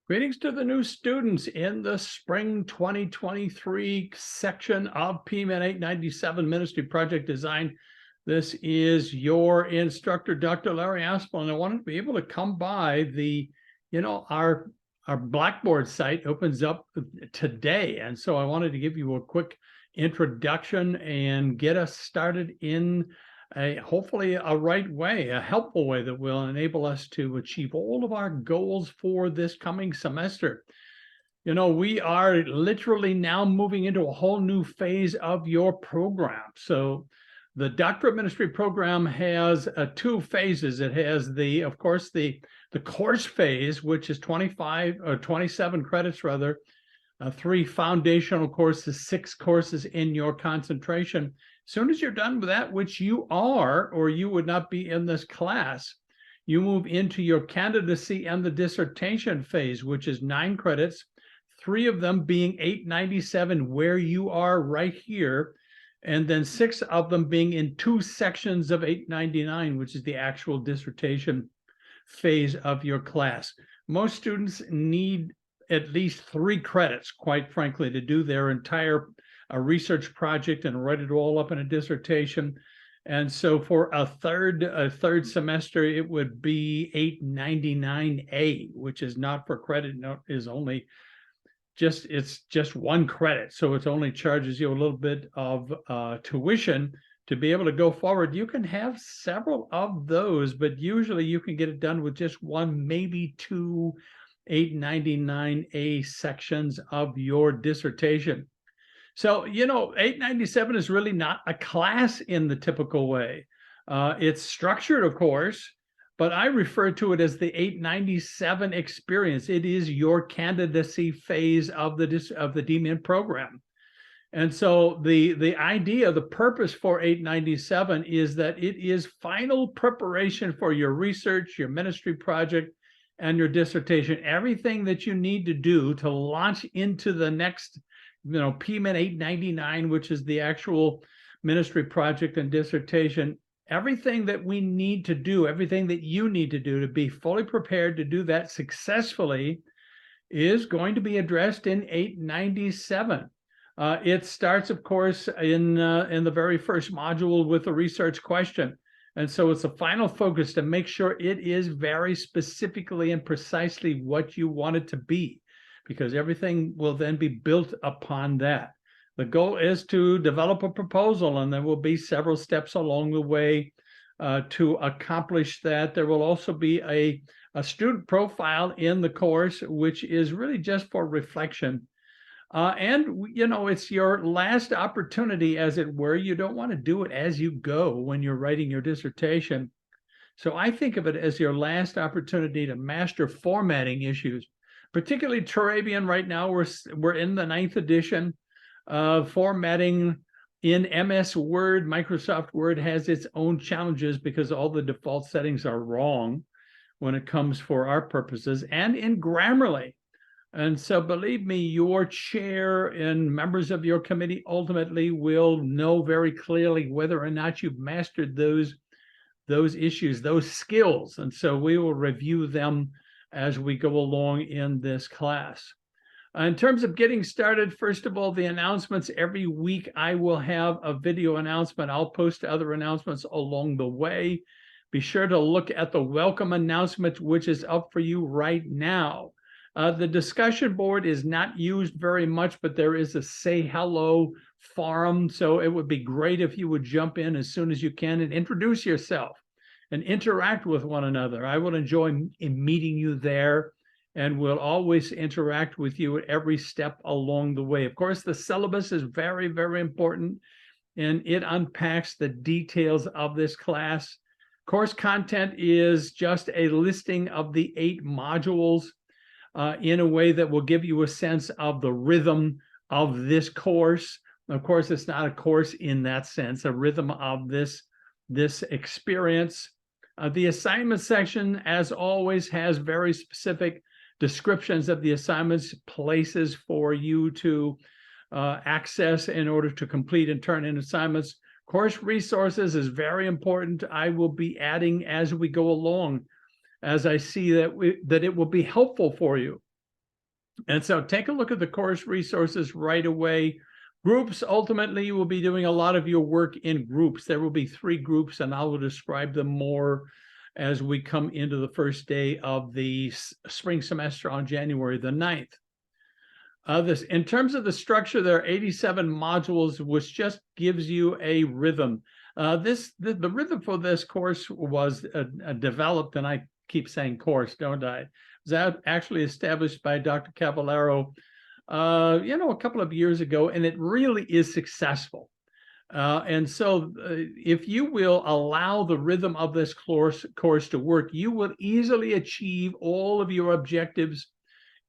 Greetings to the new students in the spring 2023 section of PMIN897 Ministry Project Design. This is your instructor, Dr. Larry Asplund. I wanted to be able to come by our Blackboard site opens up today. And so I wanted to give you a quick introduction and get us started in hopefully a right way, a helpful way that will enable us to achieve all of our goals for this coming semester. You know, we are literally now moving into a whole new phase of your program. So the Doctorate Ministry program has two phases. It has of course, the course phase, which is 27 credits rather, 3 foundational courses, 6 courses in your concentration. As soon as you're done with that, which you are, or you would not be in this class, you move into your candidacy and the dissertation phase, which is 9 credits, 3 of them being 897, where you are right here, and then 6 of them being in 2 sections of 899, which is the actual dissertation phase of your class. Most students need at least 3 credits, quite frankly, to do their entire research project and write it all up in a dissertation. And so for a third semester, it would be 899A, which is not for credit, is only it's just 1 credit. So it only charges you a little bit of tuition to be able to go forward. You can have several of those, but usually you can get it done with just 1, maybe 2 899A sections of your dissertation. So, 897 is really not a class in the typical way. It's structured, of course, but I refer to it as the 897 experience. It is your candidacy phase of the D.Min program. And so the idea, the purpose for 897 is that it is final preparation for your research, your ministry project, and your dissertation. Everything that you need to do to launch into the next PMIN899, which is the actual ministry project and dissertation, everything that we need to do, everything that you need to do to be fully prepared to do that successfully is going to be addressed in 897. It starts, of course, in the very first module with a research question. And so it's a final focus to make sure it is very specifically and precisely what you want it to be, because everything will then be built upon that. The goal is to develop a proposal, and there will be several steps along the way to accomplish that. There will also be a student profile in the course, which is really just for reflection. It's your last opportunity, as it were. You don't want to do it as you go when you're writing your dissertation. So I think of it as your last opportunity to master formatting issues. Particularly Turabian right now, we're in the 9th edition. Formatting in MS Word, Microsoft Word has its own challenges because all the default settings are wrong when it comes for our purposes, and in Grammarly. And so believe me, your chair and members of your committee ultimately will know very clearly whether or not you've mastered those issues, those skills. And so we will review them as we go along in this class. In terms of getting started, first of all, the announcements. Every week I will have a video announcement. I'll post other announcements along the way. Be sure to look at the welcome announcement, which is up for you right now. The discussion board is not used very much, but there is a say hello forum. So it would be great if you would jump in as soon as you can and introduce yourself and interact with one another. I will enjoy meeting you there, and will always interact with you at every step along the way. Of course, the syllabus is very, very important, and it unpacks the details of this class. Course content is just a listing of the 8 modules in a way that will give you a sense of the rhythm of this course. Of course, it's not a course in that sense, a rhythm of this experience. The assignment section, as always, has very specific descriptions of the assignments, places for you to access in order to complete and turn in assignments. Course resources is very important. I will be adding as we go along, as I see that it will be helpful for you. And so take a look at the course resources right away. Groups, ultimately, you will be doing a lot of your work in groups. There will be 3 groups, and I will describe them more as we come into the first day of the spring semester on January the 9th. In terms of the structure, there are 87 modules, which just gives you a rhythm. The rhythm for this course was developed, and I keep saying course, don't I? It was actually established by Dr. Cavallaro, a couple of years ago, and it really is successful. And so if you will allow the rhythm of this course to work, you will easily achieve all of your objectives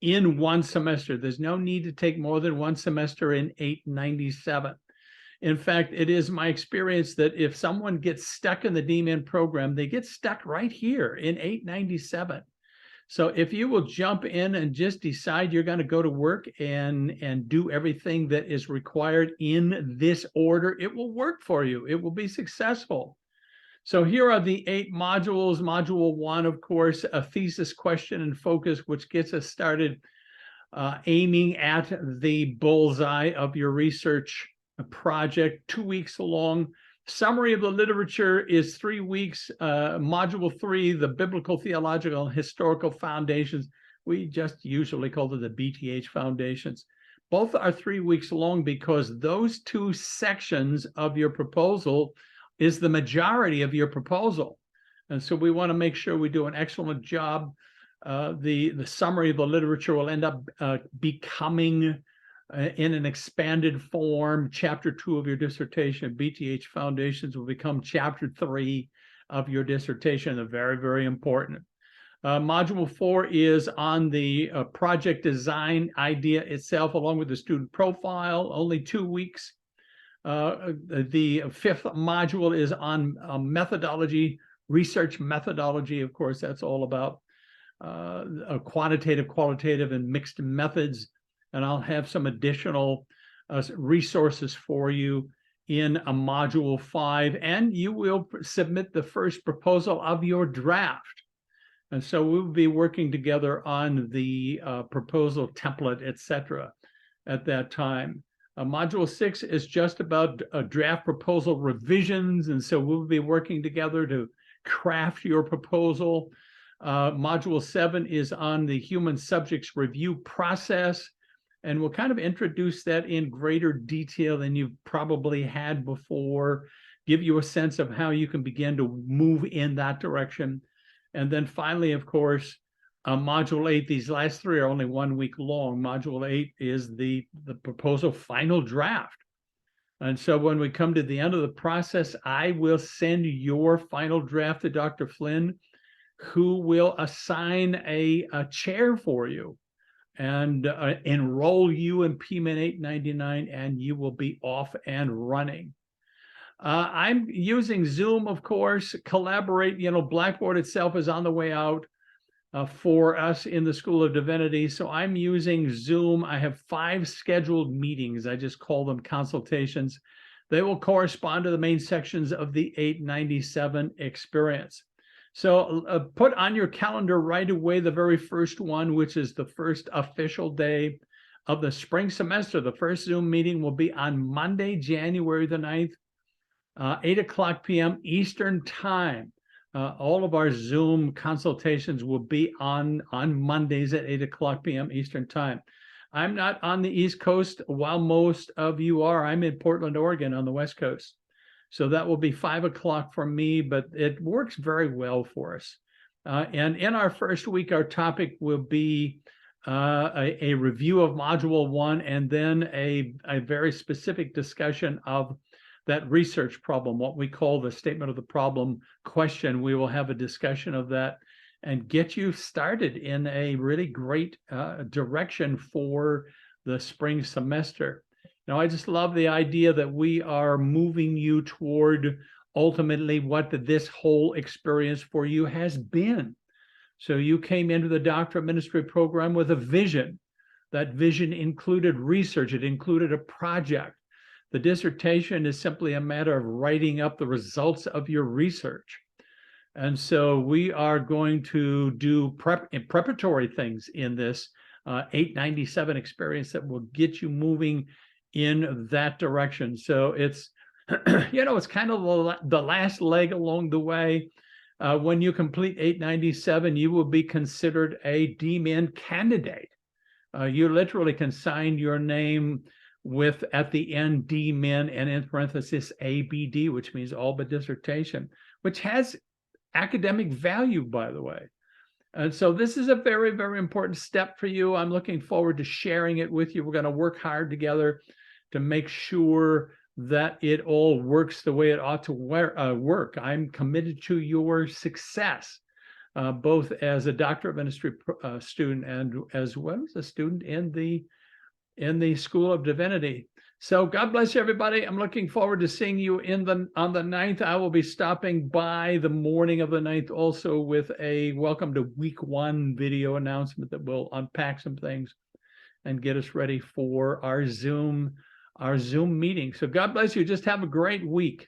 in one semester. There's no need to take more than one semester in 897. In fact, it is my experience that if someone gets stuck in the D.Min program, they get stuck right here in 897. So if you will jump in and just decide you're going to go to work and do everything that is required in this order, it will work for you. It will be successful. So here are the 8 modules. Module 1, of course, a thesis question and focus, which gets us started aiming at the bullseye of your research project, 2 weeks long. Summary of the literature is 3 weeks. Module 3, the biblical, theological, and historical foundations. We just usually call it the BTH foundations. Both are 3 weeks long because those 2 sections of your proposal is the majority of your proposal. And so we want to make sure we do an excellent job. The summary of the literature will end up becoming in an expanded form, chapter 2 of your dissertation. BTH Foundations will become chapter 3 of your dissertation. They're very, very important. Module 4 is on the project design idea itself, along with the student profile, only 2 weeks. The 5th module is on methodology, research methodology. Of course, that's all about quantitative, qualitative, and mixed methods. And I'll have some additional resources for you in a module 5, and you will submit the first proposal of your draft. And so we'll be working together on the proposal template, etc. at that time. Module 6 is just about draft proposal revisions, and so we'll be working together to craft your proposal. Module 7 is on the human subjects review process, and we'll kind of introduce that in greater detail than you've probably had before, give you a sense of how you can begin to move in that direction. And then finally, of course, Module 8, these last 3 are only 1 week long. Module 8 is the proposal final draft. And so when we come to the end of the process, I will send your final draft to Dr. Flynn, who will assign a chair for you and enroll you in PMIN899, and you will be off and running. I'm using Zoom, of course. Collaborate, Blackboard itself is on the way out for us in the School of Divinity. So I'm using Zoom. I have 5 scheduled meetings. I just call them consultations. They will correspond to the main sections of the 897 experience. So put on your calendar right away the very first one, which is the first official day of the spring semester. The first Zoom meeting will be on Monday, January the 9th, 8:00 p.m. Eastern Time. All of our Zoom consultations will be on Mondays at 8:00 p.m. Eastern Time. I'm not on the East Coast while most of you are. I'm in Portland, Oregon on the West Coast. So that will be 5 o'clock for me, but it works very well for us. And in our first week, our topic will be a review of Module 1, and then a very specific discussion of that research problem, what we call the statement of the problem question. We will have a discussion of that and get you started in a really great direction for the spring semester. Now, I just love the idea that we are moving you toward ultimately what this whole experience for you has been. So you came into the Doctorate of Ministry program with a vision. That vision included research. It included a project. The dissertation is simply a matter of writing up the results of your research. And so we are going to do preparatory things in this 897 experience that will get you moving in that direction. So it's, it's kind of the last leg along the way. When you complete 897, you will be considered a D.Min candidate. You literally can sign your name with, at the end, D.Min and in parenthesis ABD, which means all but dissertation, which has academic value, by the way. And so this is a very, very important step for you. I'm looking forward to sharing it with you. We're going to work hard together to make sure that it all works the way it ought to work. I'm committed to your success, both as a Doctor of Ministry student and as well as a student in the School of Divinity. So God bless you, everybody. I'm looking forward to seeing you on the 9th. I will be stopping by the morning of the 9th also with a welcome to week 1 video announcement that will unpack some things and get us ready for our Zoom meeting. So God bless you. Just have a great week.